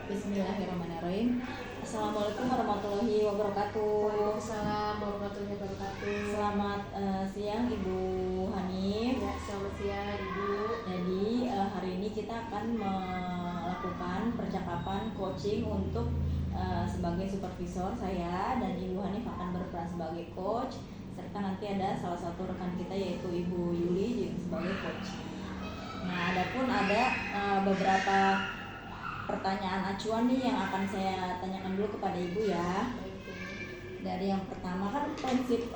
Bismillahirrahmanirrahim. Assalamualaikum warahmatullahi wabarakatuh. Waalaikumsalam warahmatullahi wabarakatuh. Selamat siang Ibu Hanif. Ya, selamat siang Ibu. Jadi hari ini kita akan melakukan percakapan coaching untuk sebagai supervisor. Saya dan Ibu Hanif akan berperan sebagai coach, serta nanti ada salah satu rekan kita yaitu Ibu Yuli juga sebagai coach. Nah, adapun ada beberapa pertanyaan acuan nih yang akan saya tanyakan dulu kepada Ibu ya. Dari yang pertama kan prinsip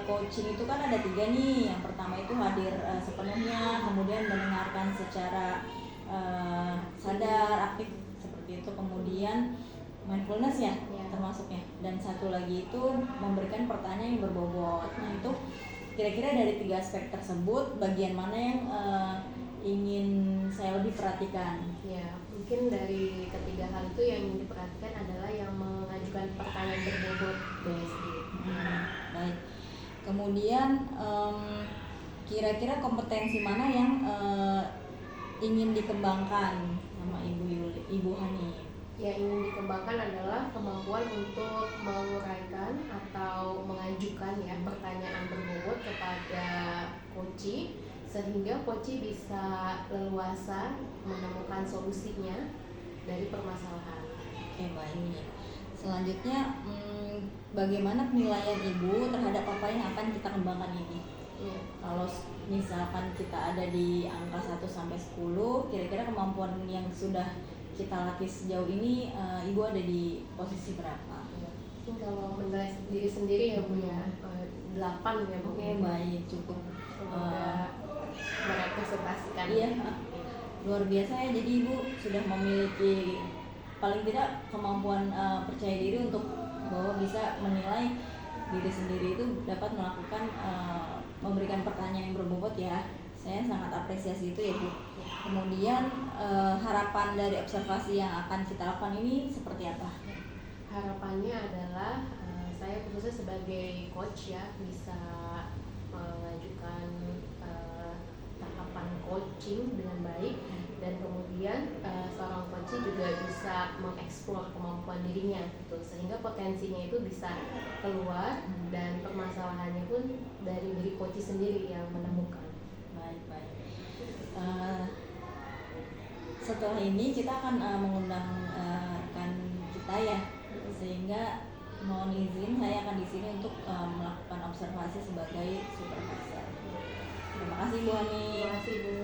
coaching itu kan ada 3 nih. Yang pertama itu hadir sepenuhnya, kemudian mendengarkan secara sadar, aktif seperti itu, kemudian mindfulness ya termasuknya, dan satu lagi itu memberikan pertanyaan yang berbobot. Nah itu kira-kira dari 3 aspek tersebut bagian mana yang ingin saya lebih perhatikan? Ya, mungkin dari ketiga hal itu yang ingin diperhatikan adalah yang mengajukan pertanyaan berbobot. Baik. Kemudian kira-kira kompetensi mana yang ingin dikembangkan sama Ibu Hani? Yang ingin dikembangkan adalah kemampuan untuk menguraikan atau mengajukan pertanyaan berbobot kepada coach, sehingga coach bisa leluasa menemukan solusinya dari permasalahan. Oke, baik. Selanjutnya bagaimana penilaian Ibu terhadap apa yang akan kita kembangkan ini? Ya. Kalau misalkan kita ada di angka 1 sampai 10, kira-kira kemampuan yang sudah kita latih sejauh ini Ibu ada di posisi berapa? Mungkin kalau menilai diri sendiri ya Bu ya, 8 ya Bu. Oke, baik, cukup. Semoga merepresentasikan. Iya, luar biasa ya. Jadi Ibu sudah memiliki paling tidak kemampuan percaya diri untuk bahwa bisa menilai diri sendiri itu dapat melakukan memberikan pertanyaan yang berbobot ya. Saya sangat apresiasi itu ya Bu. Kemudian harapan dari observasi yang akan kita lakukan ini seperti apa? Harapannya adalah saya khususnya sebagai coach ya bisa mengajukan tahapan coaching dengan baik, dan kemudian seorang coach juga bisa mengeksplor kemampuan dirinya gitu, sehingga potensinya itu bisa keluar dan permasalahannya pun dari diri coach sendiri yang menemukan. Baik. Setelah ini kita akan mengundang rekan kita ya, sehingga mohon izin saya akan di sini untuk melakukan observasi sebagai supervisor. Terima kasih Bu Hani. Terima kasih Bu.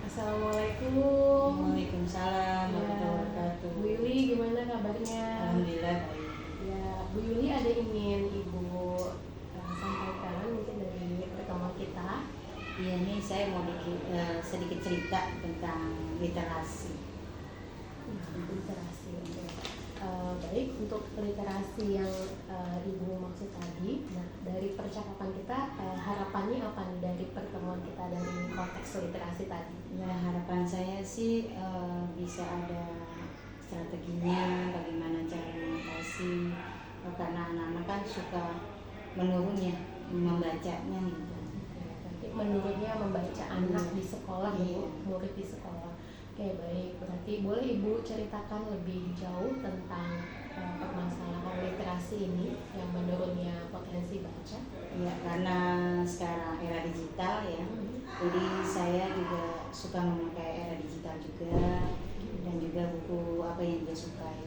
Assalamualaikum. Waalaikumsalam warahmatullahi wabarakatuh. Bu Yuli, gimana kabarnya? Alhamdulillah baik. Ya, Bu Yuli ada ingin Ibu sampaikan mungkin dari pertemuan kita. Iya, nih saya mau sedikit cerita tentang literasi. Literasi, baik, untuk literasi yang Ibu maksud tadi. Nah, dari percakapan kita harapannya apa nih dari pertemuan kita dari konteks literasi tadi? Ya, harapan saya sih bisa ada strateginya, bagaimana cara mengatasi, karena anak-anak kan suka menurunnya, membacanya gitu. Menurutnya membaca anak di sekolah, murid di sekolah. Oke, baik. Berarti boleh Ibu ceritakan lebih jauh tentang permasalahan literasi ini yang menurunnya potensi baca? Ya, karena sekarang era digital ya, jadi saya juga suka memakai era digital juga, dan juga buku apa yang dia sukai.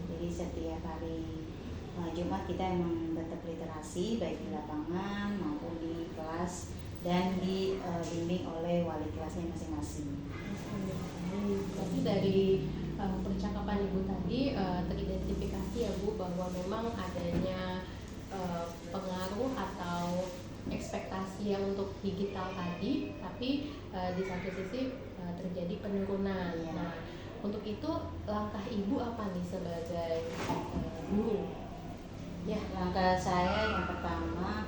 Jadi setiap hari Jumat kita emang tetap literasi, baik di lapangan maupun di kelas, dan dibimbing oleh wali kelasnya masing-masing. Berarti dari percakapan Ibu tadi teridentifikasi ya Bu bahwa memang adanya pengaruh atau ekspektasi yang untuk digital tadi, tapi di satu sisi terjadi penurunan. Nah, untuk itu langkah Ibu apa nih sebagai guru? Ya, langkah saya yang pertama,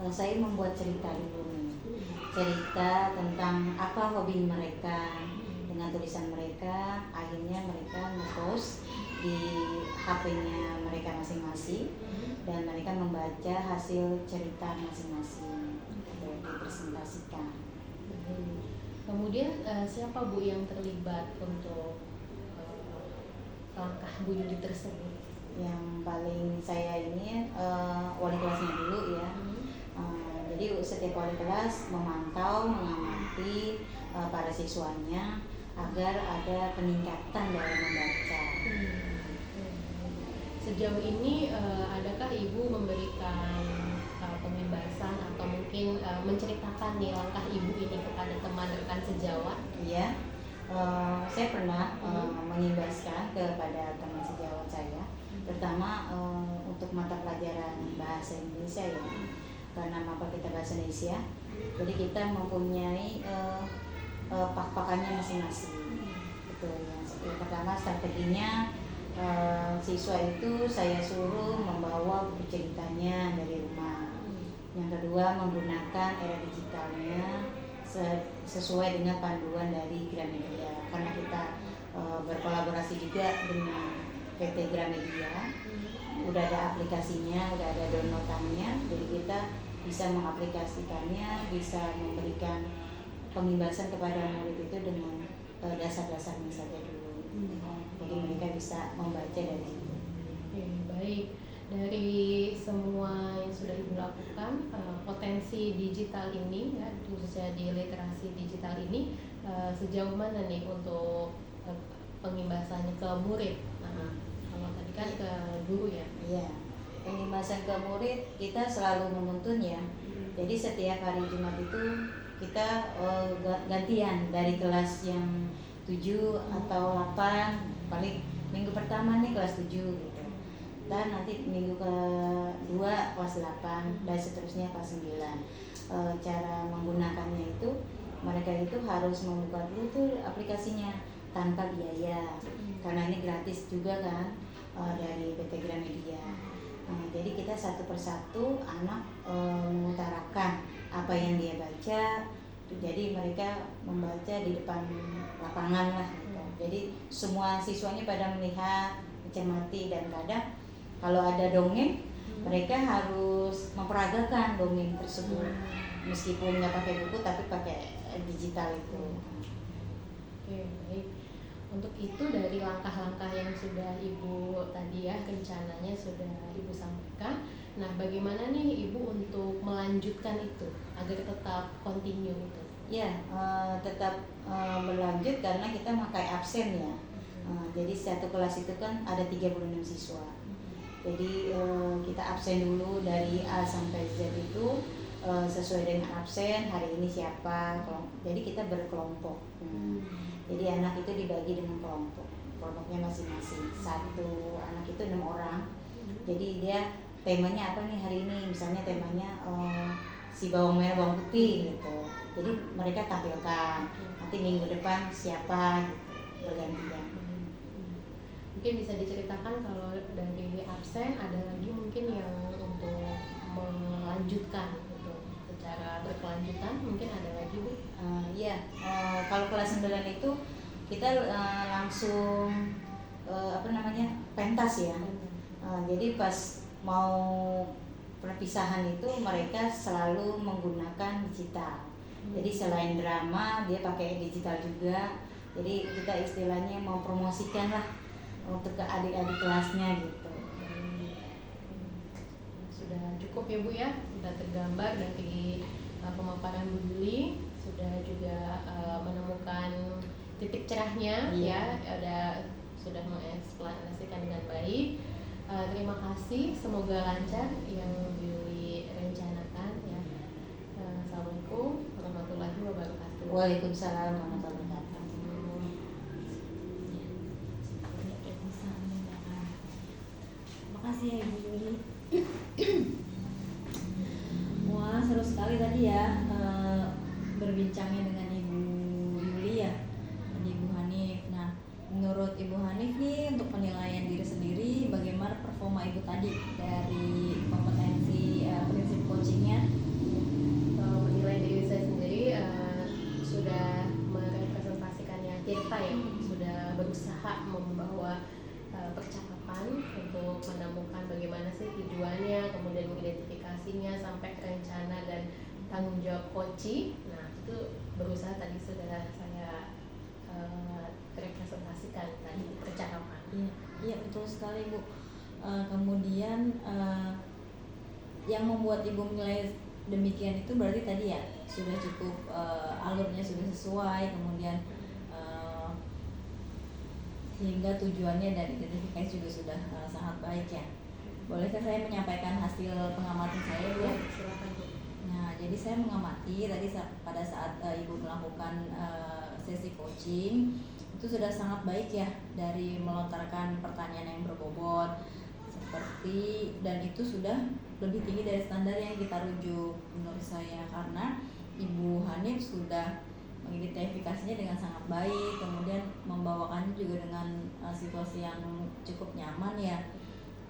saya membuat cerita dulu nih. Cerita tentang apa hobi mereka, dengan tulisan mereka. Akhirnya mereka nge-post di HP-nya mereka masing-masing, dan mereka membaca hasil cerita masing-masing, dipresentasikan. kemudian siapa Bu yang terlibat untuk langkah Bu Yuli tersebut? Yang paling saya ini wali kelasnya dulu ya. Jadi setiap wali kelas memantau, mengamati para siswanya agar ada peningkatan dalam membaca. Sejauh ini adakah Ibu memberikan pembebasan atau mungkin menceritakan nih langkah Ibu ini kepada teman rekan sejawat? Iya, saya pernah mengimbaskan kepada teman sejawat saya, terutama untuk mata pelajaran bahasa Indonesia ya, karena mapel kita bahasa Indonesia, jadi kita mempunyai pak-pakannya masing-masing. Betul ya. Yang pertama strateginya, siswa itu saya suruh membawa buku ceritanya dari rumah. Yang kedua menggunakan era digitalnya sesuai dengan panduan dari Gramedia, karena kita berkolaborasi juga dengan PT Gramedia. Udah ada aplikasinya, udah ada downloadannya, jadi kita bisa mengaplikasikannya, bisa memberikan pembebasan kepada murid itu dengan dasar-dasarnya saja dulu. Jadi mereka bisa membaca dari situ. Baik, dari semua yang sudah Ibu lakukan, potensi digital ini ya, khususnya di literasi digital ini sejauh mana nih untuk pengimbasannya ke murid? Kalau tadi kan ke guru ya. Iya, pengimbasan ke murid kita selalu menuntun ya. Jadi setiap hari Jumat itu kita gantian dari kelas yang 7 atau 8, paling minggu pertama nih kelas 7 gitu. Dan nanti minggu kedua kelas 8 dan seterusnya kelas 9. Cara menggunakannya itu mereka itu harus membuka dulu tuh aplikasinya tanpa biaya. Karena ini gratis juga kan dari PT Gramedia. Jadi kita satu persatu anak mengutarakan apa yang dia baca. Jadi mereka membaca di depan lapangan lah gitu. Jadi semua siswanya pada melihat, mencermati, dan kadang kalau ada dongeng mereka harus memperagakan dongeng tersebut meskipun nggak pakai buku tapi pakai digital itu. Oke, baik. Untuk itu dari langkah-langkah yang sudah Ibu tadi ya rencananya sudah Ibu sampaikan. Nah, bagaimana nih Ibu untuk melanjutkan itu agar tetap continue itu? Ya, tetap berlanjut karena kita pakai absen ya. Jadi satu kelas itu kan ada 36 siswa. Jadi kita absen dulu dari A sampai Z itu sesuai dengan absen hari ini siapa. Jadi kita berkelompok. Jadi anak itu dibagi dengan kelompok. Kelompoknya masing-masing. Satu anak itu 6 orang. Jadi dia temanya apa nih hari ini? Misalnya temanya si bawang merah bawang putih gitu. Jadi mereka tampilkan. Nanti minggu depan siapa gitu, bergantian. Mungkin bisa diceritakan kalau dari absen ada lagi mungkin yang untuk melanjutkan gitu secara berkelanjutan mungkin ada lagi Bu? Iya, kalau kelas 9 itu kita langsung pentas ya. Jadi pas mau perpisahan itu mereka selalu menggunakan digital. Jadi selain drama dia pakai digital juga. Jadi kita istilahnya mau promosikan lah untuk ke adik-adik kelasnya gitu. Sudah cukup ya Bu ya, sudah tergambar dari pemaparan Bu Yuli, sudah juga menemukan titik cerahnya ya, sudah mengeksplanasikan dengan baik. Terima kasih, semoga lancar yang Bu Yuli rencanakan ya. Assalamualaikum warahmatullahi wabarakatuh. Waalaikumsalam warahmatullahi wabarakatuh. Makasih ya Ibu Yuli. Wah, seru sekali tadi ya berbincangnya dengan Ibu Yuli ya, dan Ibu Hanif. Nah, menurut Ibu Hanif nih untuk penilaian diri sendiri, bagaimana performa Ibu tadi dari kompetensi prinsip coachingnya? Kalau menilai diri saya sendiri sudah merepresentasikan yang Tirta ya, sudah berusaha membawa percakapan untuk menemukan bagaimana sih tujuannya, kemudian mengidentifikasinya sampai rencana dan tanggung jawab coaching. Nah, itu berusaha tadi sudah saya representasikan tadi percakapan. Iya, iya betul sekali Bu. Kemudian yang membuat Ibu menilai demikian itu berarti tadi ya sudah cukup, alurnya sudah sesuai, kemudian sehingga tujuannya dan identifikasi juga sudah sangat baik ya. Bolehkah saya menyampaikan hasil pengamatan saya Bu? Ya, silakan Bu. Nah, jadi saya mengamati tadi pada saat Ibu melakukan sesi coaching itu sudah sangat baik ya, dari melontarkan pertanyaan yang berbobot seperti, dan itu sudah lebih tinggi dari standar yang kita rujuk menurut saya, karena Ibu Hanif sudah mengidentifikasinya dengan sangat baik, kemudian membawakannya juga dengan situasi yang cukup nyaman ya.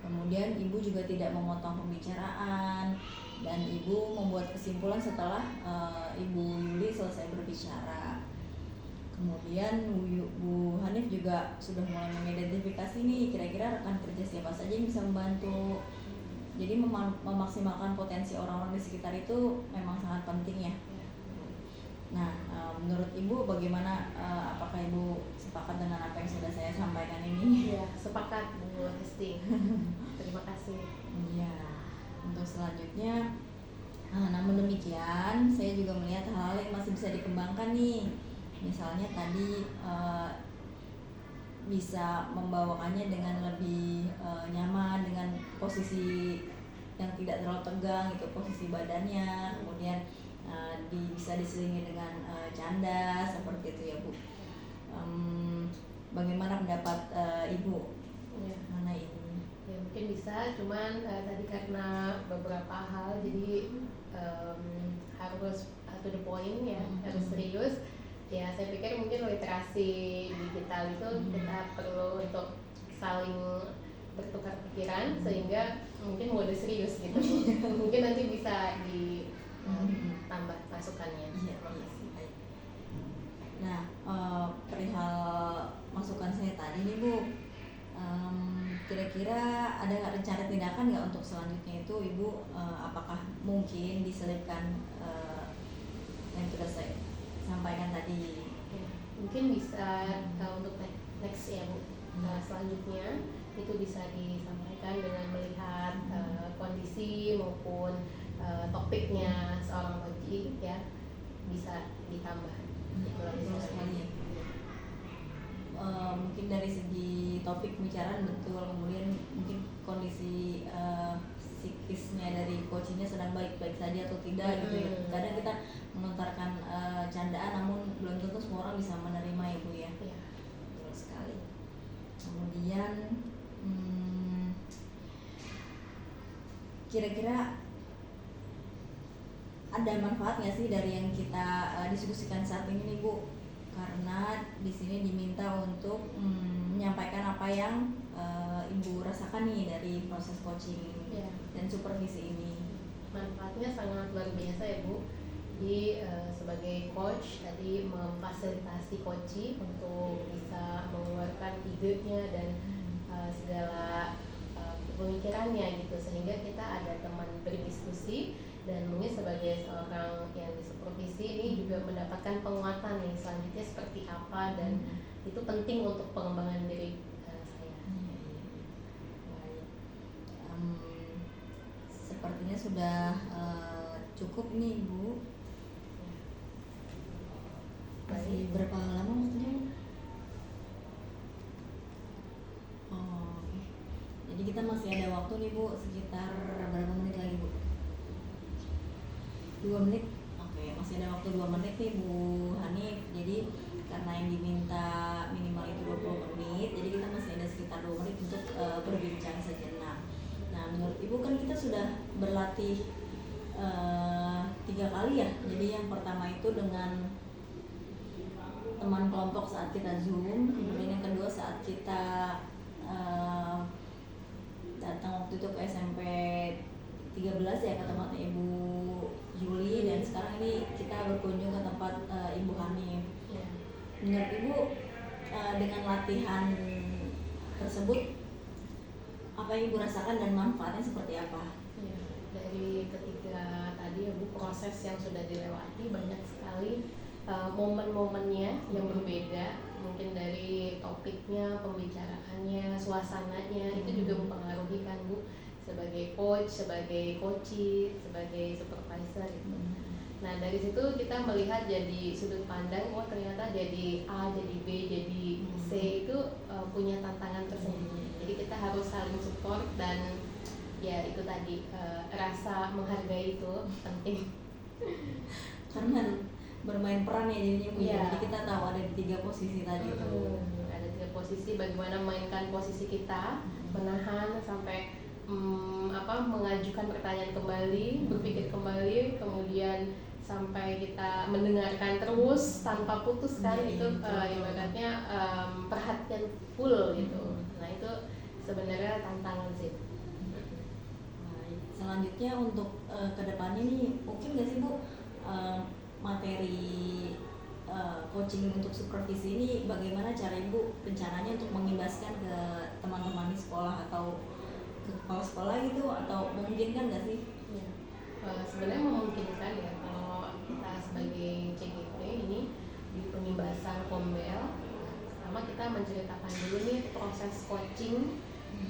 Kemudian Ibu juga tidak memotong pembicaraan, dan Ibu membuat kesimpulan setelah Ibu Yuli selesai berbicara. Kemudian Bu Hanif juga sudah mulai mengidentifikasi nih kira-kira rekan kerja siapa saja yang bisa membantu. Jadi memaksimalkan potensi orang-orang di sekitar itu memang sangat penting ya. Nah, menurut Ibu bagaimana? Apakah Ibu sepakat dengan apa yang sudah saya sampaikan ini? Ya, sepakat Bu Hesti. Terima kasih. Iya. Untuk selanjutnya, namun demikian saya juga melihat hal-hal yang masih bisa dikembangkan nih. Misalnya tadi bisa membawakannya dengan lebih nyaman, dengan posisi yang tidak terlalu tegang gitu, posisi badannya, kemudian bisa diselingi dengan canda seperti itu ya Bu. Bagaimana pendapat Ibu Ya. mengenai ini? Ya, mungkin bisa, cuman tadi karena beberapa hal jadi harus to the point ya, harus serius. Ya, saya pikir mungkin literasi digital itu kita perlu untuk saling bertukar pikiran sehingga mungkin mode serius gitu. Mungkin nanti bisa ditambah masukannya. Iya, baik. Nah, perihal masukan saya tadi nih Bu, kira-kira ada nggak rencana tindakan nggak untuk selanjutnya itu Ibu? Apakah mungkin diselipkan yang sudah saya sampaikan tadi? Ya, mungkin bisa untuk next ya Bu. Selanjutnya itu bisa disampaikan dengan melihat kondisi maupun topiknya seorang coach ya, bisa ditambah. Betul sekali. Mungkin dari segi topik pembicaraan betul, kemudian mungkin kondisi psikisnya dari coachingnya sedang baik-baik saja atau tidak gitu ya. Kadang kita melontarkan candaan namun belum tentu semua orang bisa menerima ya Bu ya. Ya. Betul sekali. Kemudian kira-kira ada manfaat nggak sih dari yang kita diskusikan saat ini nih Bu? Karena di sini diminta untuk menyampaikan apa yang Ibu rasakan nih dari proses coaching dan supervisi ini. Manfaatnya sangat luar biasa ya Bu. Jadi sebagai coach tadi memfasilitasi coaching untuk bisa mengeluarkan idenya dan segala pemikirannya gitu, sehingga kita ada teman berdiskusi, dan mungkin sebagai seorang yang disupervisi ini juga mendapatkan penguatan nih selanjutnya seperti apa, dan itu penting untuk pengembangan diri saya. Baik. Sepertinya sudah cukup nih Bu. Masih berapa lama waktunya? Oh, oke. Jadi kita masih ada waktu nih Bu, sekitar berapa menit lagi Bu? 2 menit. Oke, masih ada waktu 2 menit nih Bu Hanif. Jadi karena yang diminta minimal itu 20 menit, jadi kita masih ada sekitar 2 menit untuk berbincang sejenak. Nah, menurut Ibu kan kita sudah berlatih 3 kali ya. Jadi yang pertama itu dengan teman kelompok saat kita Zoom, kemudian yang kedua saat kita datang waktu itu ke SMP 13 ya, ke tempatnya Ibu Yuli, dan sekarang ini kita berkunjung ke tempat Ibu Hanif. Menurut Ibu dengan latihan tersebut apa yang Ibu rasakan dan manfaatnya seperti apa? Ya, dari ketiga tadi ya Bu, proses yang sudah dilewati banyak sekali momen-momennya yang berbeda, mungkin dari topiknya, pembicaraannya, suasananya itu juga mempengaruhi kan Bu, sebagai coach, sebagai coachee, sebagai supervisor gitu. Nah dari situ kita melihat jadi sudut pandang, oh ternyata jadi A, jadi B, jadi C itu punya tantangan tersendiri. Jadi kita harus saling support dan ya itu tadi rasa menghargai itu penting. Karena bermain peran ya jadinya Bu. Iya. Jadi kita tahu ada di 3 posisi tadi itu. Ada 3 posisi, bagaimana memainkan posisi kita, menahan sampai mengajukan pertanyaan kembali, berpikir kembali, kemudian sampai kita mendengarkan terus tanpa putus kan, Iya, itu betul. ibaratnya perhatian full gitu. Nah itu sebenarnya tantangan sih. Baik. Selanjutnya untuk kedepannya nih mungkin nggak sih Bu materi coaching untuk supervisi ini bagaimana cara Ibu rencananya untuk mengimbaskan ke teman-teman di sekolah atau ke kepala sekolah gitu, atau memungkinkan nggak sih? Ya. Sebenarnya memungkinkan ya kalau kita sebagai CGP ini di pengimbasan Kombel, pertama kita menceritakan dulu nih proses coaching.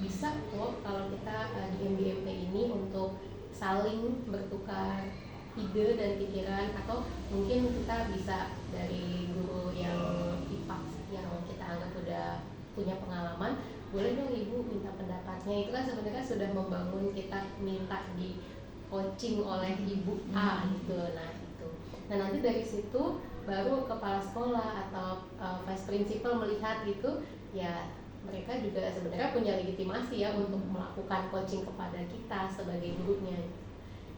Bisa kok kalau kita di MBMP ini untuk saling bertukar ide dan pikiran, atau mungkin kita bisa dari guru yang IPA yang kita anggap udah punya pengalaman, boleh dong Ibu minta pendapatnya. Itu kan sebenarnya sudah membangun kita minta di coaching oleh Ibu A gitu. Nah nanti dari situ baru kepala sekolah atau vice principal melihat gitu ya, mereka juga sebenarnya punya legitimasi ya untuk melakukan coaching kepada kita sebagai gurunya.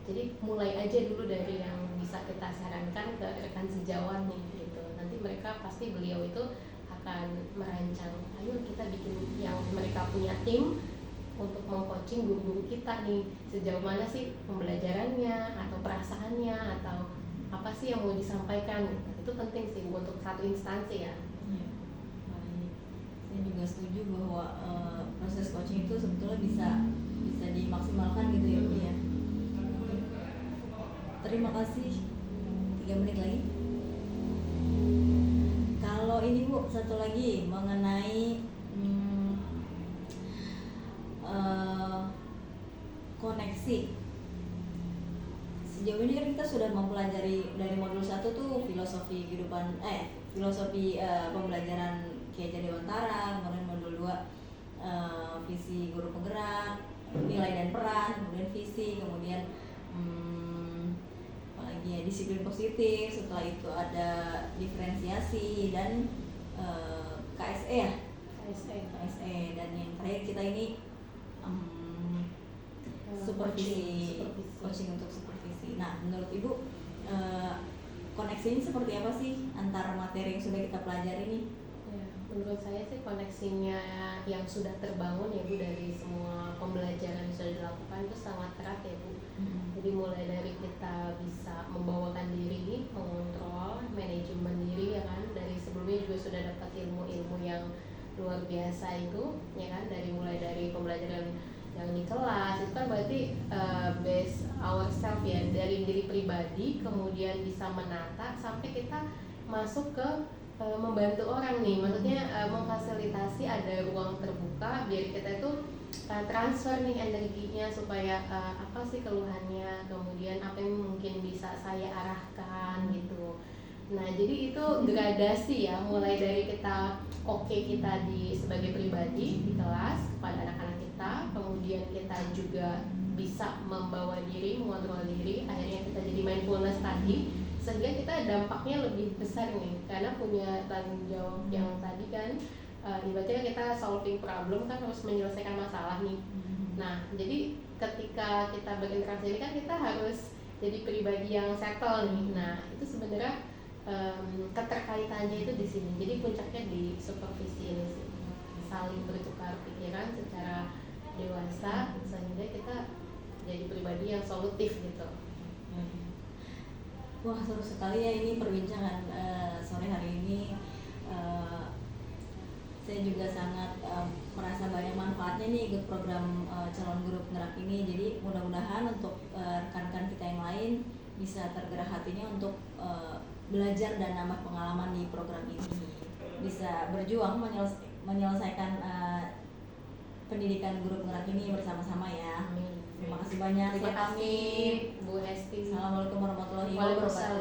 Jadi mulai aja dulu dari yang bisa kita sarankan ke rekan sejawat nih gitu. Nanti mereka pasti beliau itu akan merancang, ayo kita bikin yang mereka punya tim untuk meng-coaching guru-guru kita nih, sejauh mana sih pembelajarannya atau perasaannya atau apa sih yang mau disampaikan. Itu penting sih untuk satu instansi ya. Iya. Baik. Saya juga setuju bahwa proses coaching itu sebetulnya bisa dimaksimalkan gitu ya Bu ya. Oke. Terima kasih. 3 menit lagi. Kalau ini Bu, satu lagi mengenai koneksi. Sejauh ini kan kita sudah mempelajari dari modul 1 tuh filosofi kehidupan filosofi pembelajaran Ki Hajar Dewantara, kemudian modul 2 visi guru penggerak, nilai dan peran, kemudian visi, kemudian apalagi ya, disiplin positif, setelah itu ada diferensiasi dan KSE ya, KSE, dan yang terakhir kita ini supervisi, coaching untuk supervisi. Nah, menurut Ibu koneksi ini seperti apa sih antara materi yang sudah kita pelajari ini? Ya, menurut saya sih koneksinya yang sudah terbangun ya Bu, dari semua pembelajaran yang sudah dilakukan itu sangat erat ya Bu. Jadi mulai dari kita bisa membawakan diri, mengontrol, manajemen diri ya kan, dari sebelumnya juga sudah dapat ilmu-ilmu yang luar biasa itu ya kan, mulai dari pembelajaran yang di kelas itu kan berarti base ourselves ya, dari diri pribadi, kemudian bisa menata sampai kita masuk ke membantu orang nih, maksudnya memfasilitasi ada ruang terbuka biar kita itu transfer nih energinya supaya apa sih keluhannya, kemudian apa yang mungkin bisa saya arahkan gitu. Nah jadi itu gradasi ya, mulai dari kita kita sebagai pribadi di kelas kepada anak-anak kita, kemudian kita juga bisa membawa diri, mengontrol diri, akhirnya kita jadi mindfulness tadi, sehingga kita dampaknya lebih besar nih karena punya tanggung jawab yang tadi kan, ibaratnya kita solving problem kan, harus menyelesaikan masalah nih. Nah jadi ketika kita berinteraksi ini kan kita harus jadi pribadi yang settle nih. Nah itu sebenarnya keterkaitannya itu di sini. Jadi puncaknya di supervisi ini sih, saling bertukar pikiran secara dewasa sehingga kita jadi pribadi yang solutif gitu. Wah, seru sekali ya ini perbincangan sore hari ini. Saya juga sangat merasa banyak manfaatnya nih ikut program calon guru penggerak ini. Jadi mudah-mudahan untuk rekan-rekan kita yang lain bisa tergerak hatinya untuk belajar dan nambah pengalaman di program ini, bisa berjuang menyelesaikan pendidikan guru penggerak ini bersama-sama ya. Amin. Terima kasih banyak. Terima Saya kasih pamit. Bu Hesti. Assalamualaikum warahmatullahi Waalaikumsalam. wabarakatuh.